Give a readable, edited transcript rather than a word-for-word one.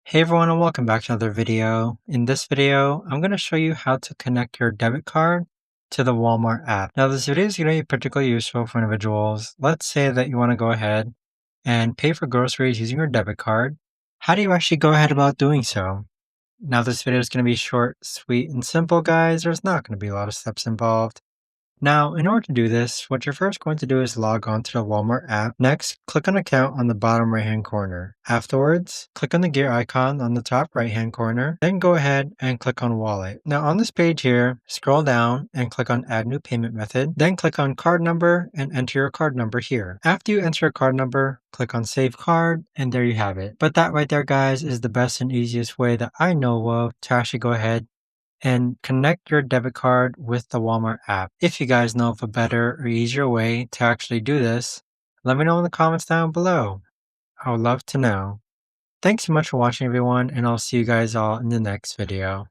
Hey everyone and welcome back to another video. In this video, I'm going to show you how to connect your debit card to the Walmart app. Now this video is going to be particularly useful for individuals. Let's say that you want to go ahead and pay for groceries using your debit card. How do you actually go ahead about doing so? Now this video is going to be short, sweet, and simple, guys. There's not going to be a lot of steps involved. Now, in order to do this, what you're first going to do is log on to the Walmart app. Next, click on Account on the bottom right-hand corner. Afterwards, click on the gear icon on the top right-hand corner. Then go ahead and click on Wallet. Now, on this page here, scroll down and click on Add New Payment Method. Then click on Card Number and enter your card number here. After you enter your card number, click on Save Card, and there you have it. But that right there, guys, is the best and easiest way that I know of to actually go ahead and connect your debit card with the Walmart app. If you guys know of a better or easier way to actually do this, let me know in the comments down below. I would love to know. Thanks so much for watching everyone, and I'll see you guys all in the next video.